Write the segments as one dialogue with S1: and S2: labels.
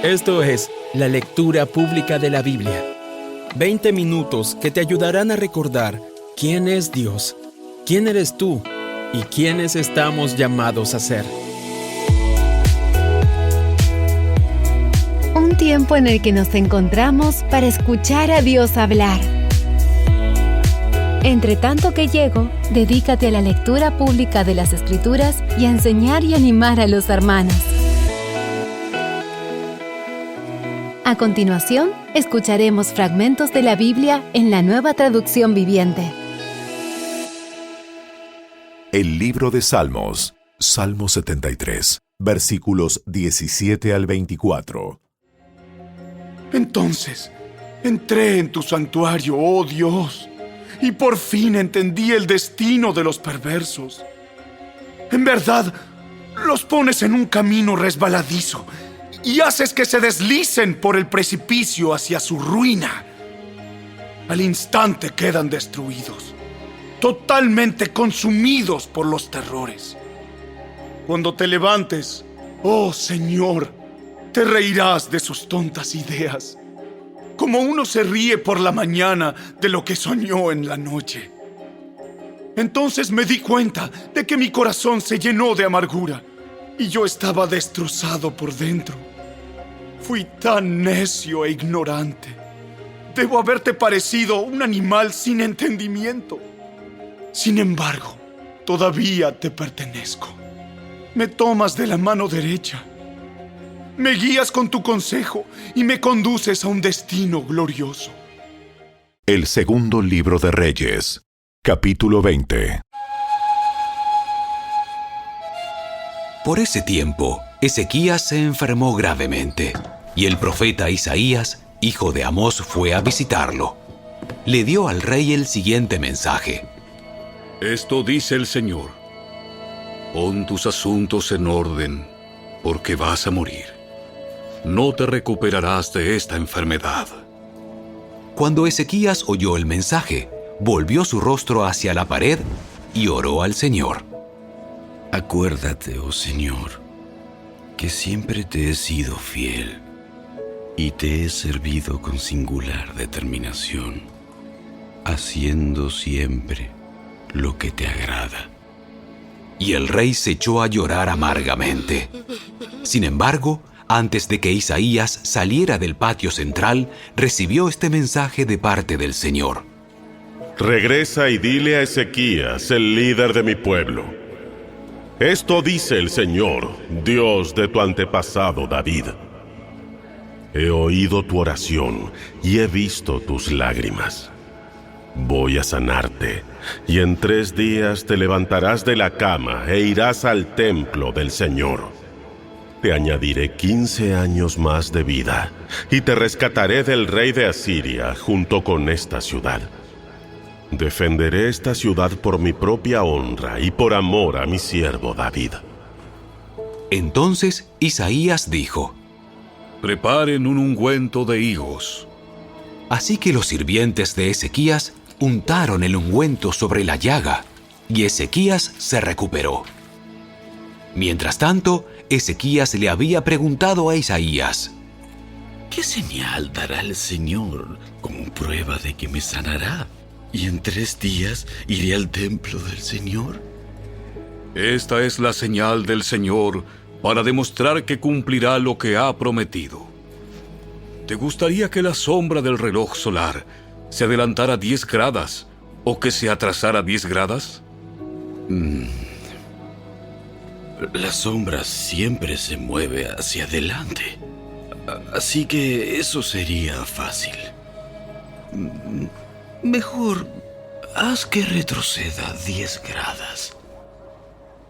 S1: Esto es la lectura pública de la Biblia. 20 minutos que te ayudarán a recordar quién es Dios, quién eres tú y quiénes estamos llamados a ser.
S2: Un tiempo en el que nos encontramos para escuchar a Dios hablar. Entre tanto que llego, dedícate a la lectura pública de las Escrituras y a enseñar y animar a los hermanos. A continuación, escucharemos fragmentos de la Biblia en la Nueva Traducción Viviente.
S3: El libro de Salmos, Salmo 73, versículos 17 al 24.
S4: Entonces, entré en tu santuario, oh Dios, y por fin entendí el destino de los perversos. En verdad, los pones en un camino resbaladizo y haces que se deslicen por el precipicio hacia su ruina. Al instante quedan destruidos, totalmente consumidos por los terrores. Cuando te levantes, oh Señor, te reirás de sus tontas ideas, como uno se ríe por la mañana de lo que soñó en la noche. Entonces me di cuenta de que mi corazón se llenó de amargura y yo estaba destrozado por dentro. Fui tan necio e ignorante. Debo haberte parecido un animal sin entendimiento. Sin embargo, todavía te pertenezco. Me tomas de la mano derecha. Me guías con tu consejo y me conduces a un destino glorioso.
S3: El segundo libro de Reyes, capítulo 20.
S5: Por ese tiempo, Ezequías se enfermó gravemente, y el profeta Isaías, hijo de Amós, fue a visitarlo. Le dio al rey el siguiente mensaje.
S6: Esto dice el Señor: pon tus asuntos en orden, porque vas a morir. No te recuperarás de esta enfermedad.
S5: Cuando Ezequías oyó el mensaje, volvió su rostro hacia la pared y oró al Señor.
S7: Acuérdate, oh Señor, que siempre te he sido fiel y te he servido con singular determinación, haciendo siempre lo que te agrada.
S5: Y el rey se echó a llorar amargamente. Sin embargo, antes de que Isaías saliera del patio central, recibió este mensaje de parte del Señor.
S8: Regresa y dile a Ezequías, el líder de mi pueblo: esto dice el Señor, Dios de tu antepasado David. He oído tu oración y he visto tus lágrimas. Voy a sanarte, y en 3 días te levantarás de la cama e irás al templo del Señor. Te añadiré 15 años más de vida, y te rescataré del rey de Asiria junto con esta ciudad. Defenderé esta ciudad por mi propia honra y por amor a mi siervo David.
S5: Entonces Isaías dijo:
S6: Preparen un ungüento de higos.
S5: Así que los sirvientes de Ezequías untaron el ungüento sobre la llaga, y Ezequías se recuperó. Mientras tanto, Ezequías le había preguntado a Isaías:
S7: ¿qué señal dará el Señor como prueba de que me sanará? ¿Y en 3 días iré al templo del Señor?
S6: Esta es la señal del Señor para demostrar que cumplirá lo que ha prometido. ¿Te gustaría que la sombra del reloj solar se adelantara 10 gradas o que se atrasara 10 gradas?
S7: La sombra siempre se mueve hacia adelante, así que eso sería fácil. Mejor haz que retroceda 10 gradas.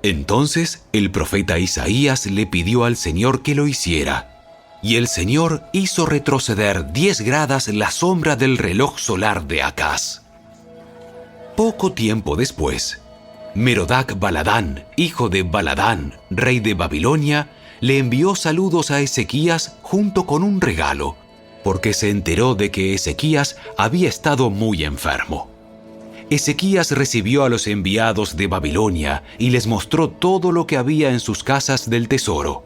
S5: Entonces el profeta Isaías le pidió al Señor que lo hiciera, y el Señor hizo retroceder 10 gradas la sombra del reloj solar de Acaz. Poco tiempo después, Merodach Baladán, hijo de Baladán, rey de Babilonia, le envió saludos a Ezequías junto con un regalo, porque se enteró de que Ezequías había estado muy enfermo. Ezequías recibió a los enviados de Babilonia y les mostró todo lo que había en sus casas del tesoro: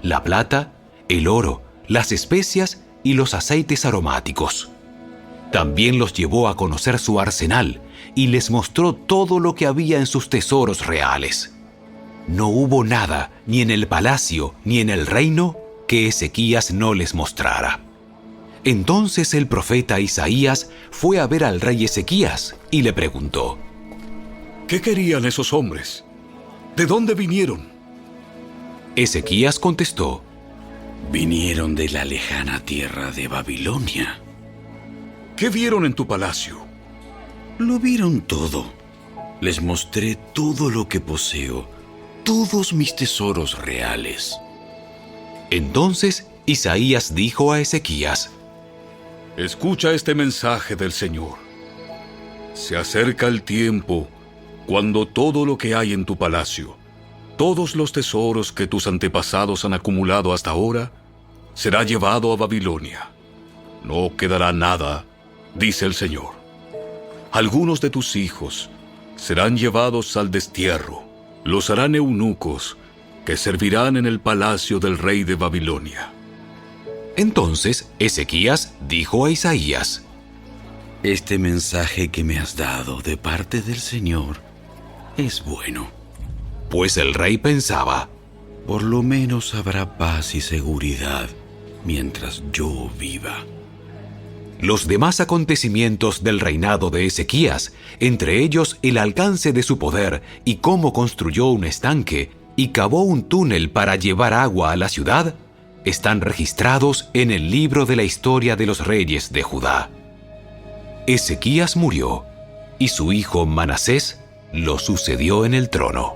S5: la plata, el oro, las especias y los aceites aromáticos. También los llevó a conocer su arsenal y les mostró todo lo que había en sus tesoros reales. No hubo nada, ni en el palacio ni en el reino, que Ezequías no les mostrara. Entonces el profeta Isaías fue a ver al rey Ezequías y le preguntó:
S6: ¿Qué querían esos hombres? ¿De dónde vinieron?
S5: Ezequías contestó:
S7: Vinieron de la lejana tierra de Babilonia.
S6: ¿Qué vieron en tu palacio?
S7: Lo vieron todo. Les mostré todo lo que poseo, todos mis tesoros reales.
S5: Entonces Isaías dijo a Ezequías:
S6: Escucha este mensaje del Señor. Se acerca el tiempo cuando todo lo que hay en tu palacio, todos los tesoros que tus antepasados han acumulado hasta ahora, será llevado a Babilonia. No quedará nada, dice el Señor. Algunos de tus hijos serán llevados al destierro. Los harán eunucos que servirán en el palacio del rey de Babilonia.
S5: Entonces Ezequías dijo a Isaías:
S7: Este mensaje que me has dado de parte del Señor es bueno.
S5: Pues el rey pensaba:
S7: Por lo menos habrá paz y seguridad mientras yo viva.
S5: Los demás acontecimientos del reinado de Ezequías, entre ellos el alcance de su poder y cómo construyó un estanque y cavó un túnel para llevar agua a la ciudad, están registrados en el libro de la historia de los reyes de Judá. Ezequías murió y su hijo Manasés lo sucedió en el trono.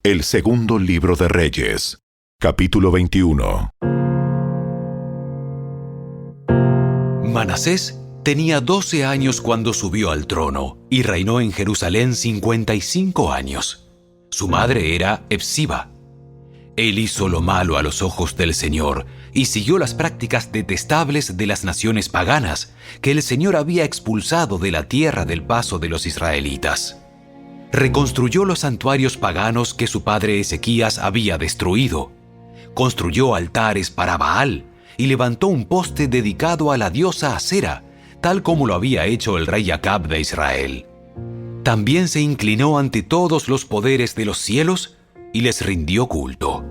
S3: El segundo libro de Reyes, capítulo 21.
S5: Manasés tenía 12 años cuando subió al trono y reinó en Jerusalén 55 años. Su madre era Hepsiba. Él hizo lo malo a los ojos del Señor y siguió las prácticas detestables de las naciones paganas que el Señor había expulsado de la tierra del paso de los israelitas. Reconstruyó los santuarios paganos que su padre Ezequías había destruido. Construyó altares para Baal y levantó un poste dedicado a la diosa Asera, tal como lo había hecho el rey Acab de Israel. También se inclinó ante todos los poderes de los cielos y les rindió culto.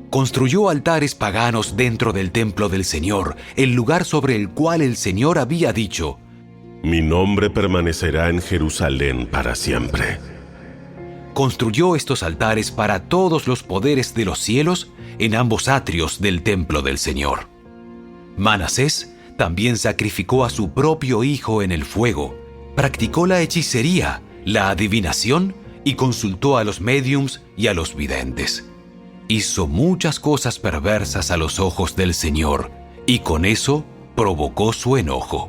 S5: Construyó altares paganos dentro del templo del Señor, el lugar sobre el cual el Señor había dicho:
S8: Mi nombre permanecerá en Jerusalén para siempre.
S5: Construyó estos altares para todos los poderes de los cielos en ambos atrios del templo del Señor. Manasés también sacrificó a su propio hijo en el fuego, practicó la hechicería, la adivinación y consultó a los médiums y a los videntes. Hizo muchas cosas perversas a los ojos del Señor y con eso provocó su enojo.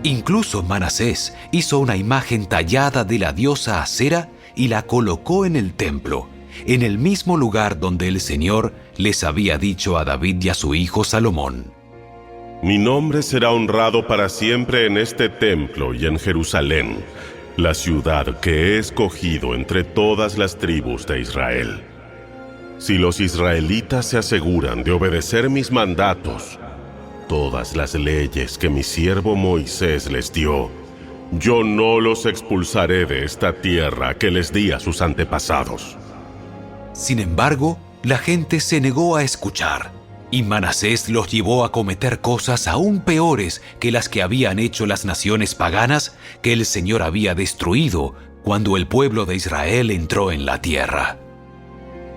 S5: Incluso Manasés hizo una imagen tallada de la diosa Asera y la colocó en el templo, en el mismo lugar donde el Señor les había dicho a David y a su hijo Salomón:
S8: Mi nombre será honrado para siempre en este templo y en Jerusalén, la ciudad que he escogido entre todas las tribus de Israel. Si los israelitas se aseguran de obedecer mis mandatos, todas las leyes que mi siervo Moisés les dio, yo no los expulsaré de esta tierra que les di a sus antepasados.
S5: Sin embargo, la gente se negó a escuchar, y Manasés los llevó a cometer cosas aún peores que las que habían hecho las naciones paganas que el Señor había destruido cuando el pueblo de Israel entró en la tierra.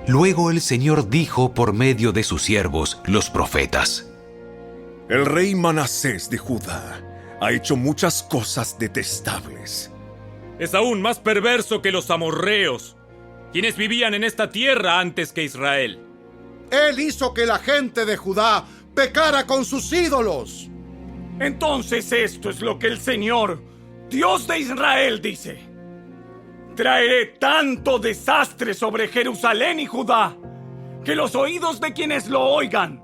S5: Luego el Señor dijo por medio de sus siervos, los profetas:
S9: El rey Manasés de Judá ha hecho muchas cosas detestables.
S10: Es aún más perverso que los amorreos, quienes vivían en esta tierra antes que Israel.
S11: Él hizo que la gente de Judá pecara con sus ídolos.
S12: Entonces esto es lo que el Señor, Dios de Israel, dice: Traeré tanto desastre sobre Jerusalén y Judá, que los oídos de quienes lo oigan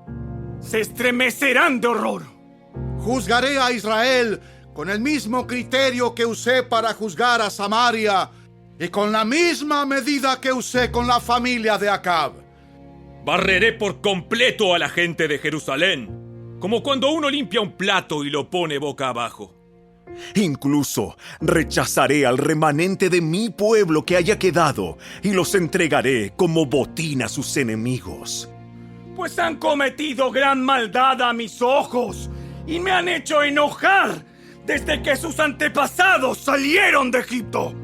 S12: se estremecerán de horror.
S11: Juzgaré a Israel con el mismo criterio que usé para juzgar a Samaria y con la misma medida que usé con la familia de Acab.
S10: Barreré por completo a la gente de Jerusalén, como cuando uno limpia un plato y lo pone boca abajo.
S9: Incluso rechazaré al remanente de mi pueblo que haya quedado y los entregaré como botín a sus enemigos.
S12: Pues han cometido gran maldad a mis ojos y me han hecho enojar desde que sus antepasados salieron de Egipto.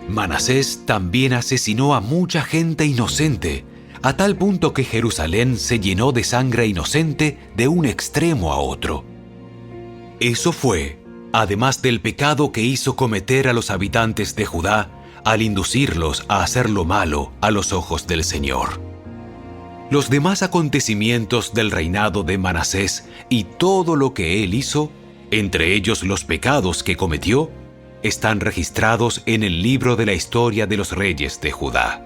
S5: Manasés también asesinó a mucha gente inocente, a tal punto que Jerusalén se llenó de sangre inocente de un extremo a otro. Eso fue, además del pecado que hizo cometer a los habitantes de Judá al inducirlos a hacer lo malo a los ojos del Señor. Los demás acontecimientos del reinado de Manasés y todo lo que él hizo, entre ellos los pecados que cometió, están registrados en el libro de la historia de los reyes de Judá.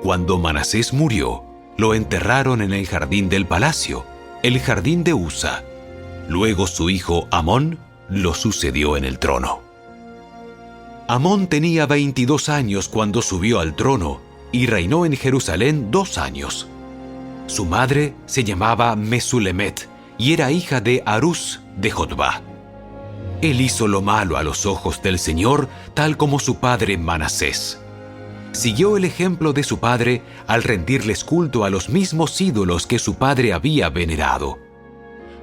S5: Cuando Manasés murió, lo enterraron en el jardín del palacio, el jardín de Usa. Luego su hijo Amón lo sucedió en el trono. Amón tenía 22 años cuando subió al trono y reinó en Jerusalén 2 años. Su madre se llamaba Mesulemet y era hija de Harús de Jotbá. Él hizo lo malo a los ojos del Señor, tal como su padre Manasés. Siguió el ejemplo de su padre al rendirles culto a los mismos ídolos que su padre había venerado.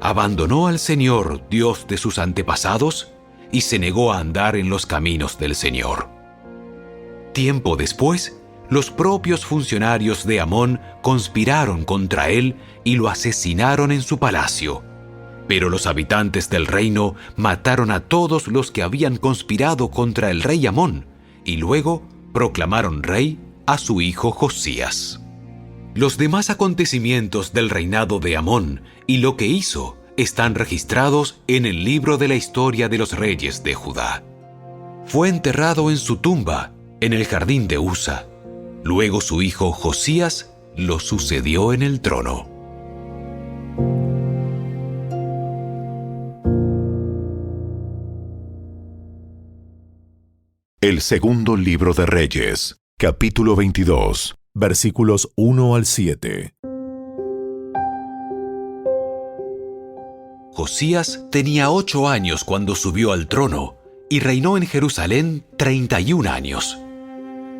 S5: Abandonó al Señor, Dios de sus antepasados, y se negó a andar en los caminos del Señor. Tiempo después, los propios funcionarios de Amón conspiraron contra él y lo asesinaron en su palacio. Pero los habitantes del reino mataron a todos los que habían conspirado contra el rey Amón, y luego proclamaron rey a su hijo Josías. Los demás acontecimientos del reinado de Amón y lo que hizo están registrados en el libro de la historia de los reyes de Judá. Fue enterrado en su tumba, en el jardín de Usa. Luego su hijo Josías lo sucedió en el trono.
S3: El segundo libro de Reyes, capítulo 22, versículos 1 al 7.
S5: Josías tenía 8 años cuando subió al trono y reinó en Jerusalén 31 años.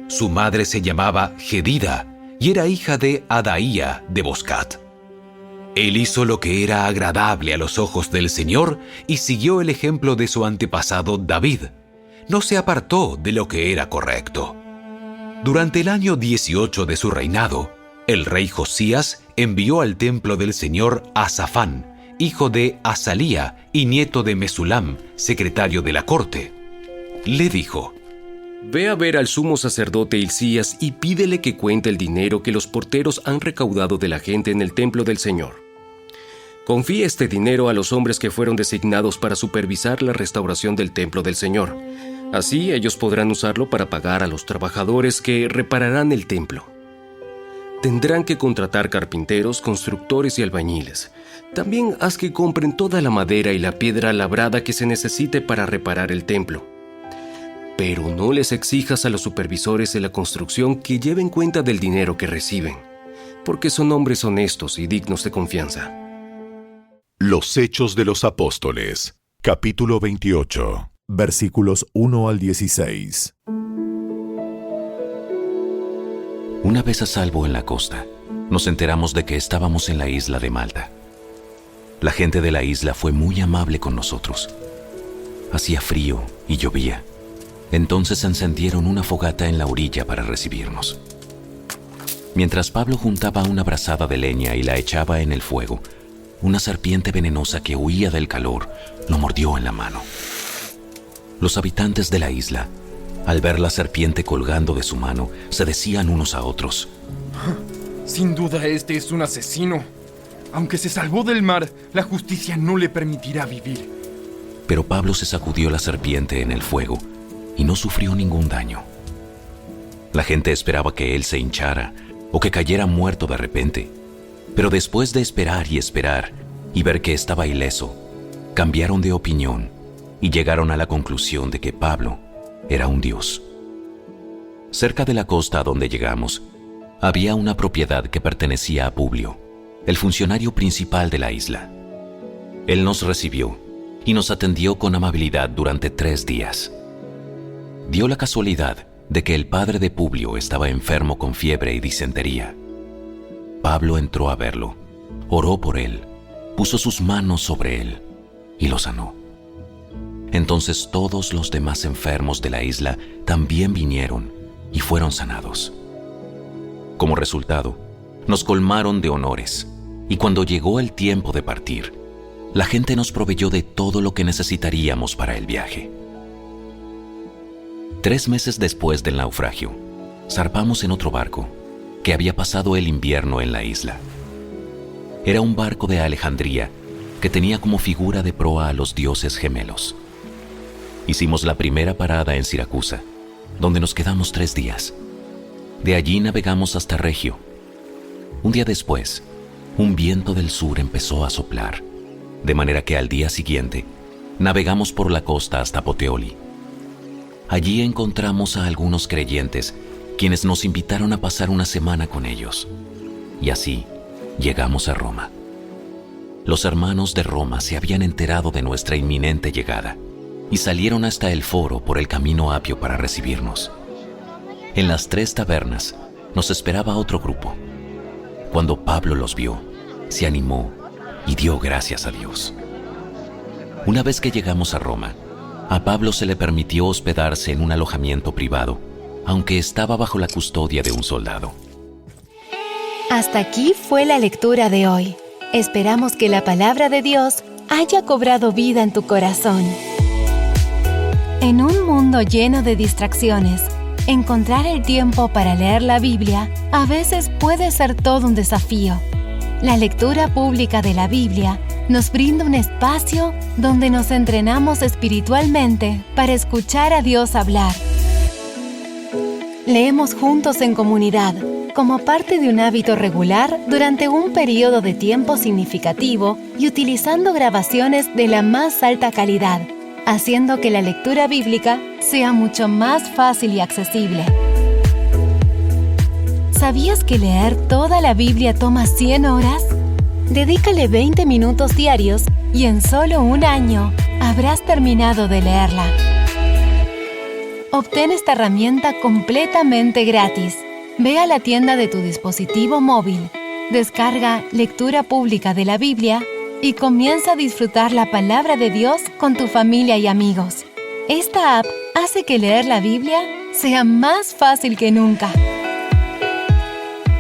S5: Su madre se llamaba Jedida y era hija de Adaía de Boscat. Él hizo lo que era agradable a los ojos del Señor y siguió el ejemplo de su antepasado David. No se apartó de lo que era correcto. Durante el año 18 de su reinado, el rey Josías envió al templo del Señor a Safán, hijo de Asalía y nieto de Mesulam, secretario de la corte. Le dijo:
S13: Ve a ver al sumo sacerdote Hilcías y pídele que cuente el dinero que los porteros han recaudado de la gente en el templo del Señor. Confía este dinero a los hombres que fueron designados para supervisar la restauración del templo del Señor. Así ellos podrán usarlo para pagar a los trabajadores que repararán el templo. Tendrán que contratar carpinteros, constructores y albañiles. También haz que compren toda la madera y la piedra labrada que se necesite para reparar el templo. Pero no les exijas a los supervisores de la construcción que lleven cuenta del dinero que reciben, porque son hombres honestos y dignos de confianza.
S3: Los Hechos de los Apóstoles, capítulo 28, versículos 1 al 16.
S7: Una vez a salvo en la costa, nos enteramos de que estábamos en la isla de Malta. La gente de la isla fue muy amable con nosotros. Hacía frío y llovía. Entonces encendieron una fogata en la orilla para recibirnos. Mientras Pablo juntaba una brazada de leña y la echaba en el fuego, una serpiente venenosa que huía del calor lo mordió en la mano. Los habitantes de la isla, al ver la serpiente colgando de su mano, se decían unos a otros:
S14: Sin duda este es un asesino. Aunque se salvó del mar, la justicia no le permitirá vivir.
S7: Pero Pablo se sacudió la serpiente en el fuego y no sufrió ningún daño. La gente esperaba que él se hinchara o que cayera muerto de repente. Pero después de esperar y ver que estaba ileso, cambiaron de opinión y llegaron a la conclusión de que Pablo
S5: era un dios. Cerca de la costa a donde llegamos, había una propiedad que pertenecía a Publio, el funcionario principal de la isla. Él nos recibió y nos atendió con amabilidad durante 3 días. Dio la casualidad de que el padre de Publio estaba enfermo con fiebre y disentería. Pablo entró a verlo, oró por él, puso sus manos sobre él y lo sanó. Entonces todos los demás enfermos de la isla también vinieron y fueron sanados. Como resultado, nos colmaron de honores, y cuando llegó el tiempo de partir, la gente nos proveyó de todo lo que necesitaríamos para el viaje. 3 meses después del naufragio, zarpamos en otro barco que había pasado el invierno en la isla. Era un barco de Alejandría que tenía como figura de proa a los dioses gemelos. Hicimos la primera parada en Siracusa, donde nos quedamos 3 días. De allí navegamos hasta Regio. Un día después, un viento del sur empezó a soplar, de manera que al día siguiente navegamos por la costa hasta Puteoli. Allí encontramos a algunos creyentes, quienes nos invitaron a pasar una semana con ellos. Y así llegamos a Roma. Los hermanos de Roma se habían enterado de nuestra inminente llegada y salieron hasta el foro por el camino Apio para recibirnos. En las 3 tabernas nos esperaba otro grupo. Cuando Pablo los vio, se animó y dio gracias a Dios. Una vez que llegamos a Roma, a Pablo se le permitió hospedarse en un alojamiento privado, aunque estaba bajo la custodia de un soldado.
S2: Hasta aquí fue la lectura de hoy. Esperamos que la palabra de Dios haya cobrado vida en tu corazón. En un mundo lleno de distracciones, encontrar el tiempo para leer la Biblia a veces puede ser todo un desafío. La lectura pública de la Biblia nos brinda un espacio donde nos entrenamos espiritualmente para escuchar a Dios hablar. Leemos juntos en comunidad, como parte de un hábito regular durante un periodo de tiempo significativo y utilizando grabaciones de la más alta calidad, haciendo que la lectura bíblica sea mucho más fácil y accesible. ¿Sabías que leer toda la Biblia toma 100 horas? Dedícale 20 minutos diarios y en solo un año habrás terminado de leerla. Obtén esta herramienta completamente gratis. Ve a la tienda de tu dispositivo móvil, descarga Lectura Pública de la Biblia y comienza a disfrutar la palabra de Dios con tu familia y amigos. Esta app hace que leer la Biblia sea más fácil que nunca.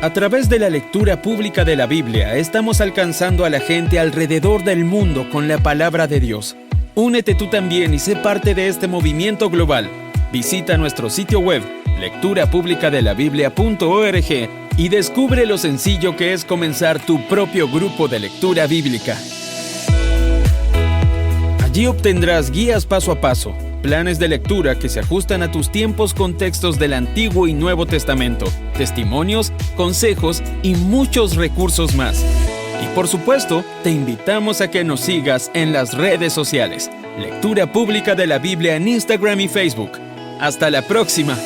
S1: A través de la lectura pública de la Biblia, estamos alcanzando a la gente alrededor del mundo con la palabra de Dios. Únete tú también y sé parte de este movimiento global. Visita nuestro sitio web, lecturapublicadelabiblia.org, y descubre lo sencillo que es comenzar tu propio grupo de lectura bíblica. Allí obtendrás guías paso a paso, planes de lectura que se ajustan a tus tiempos con textos del Antiguo y Nuevo Testamento, testimonios, consejos y muchos recursos más. Y por supuesto, te invitamos a que nos sigas en las redes sociales. Lectura Pública de la Biblia en Instagram y Facebook. ¡Hasta la próxima!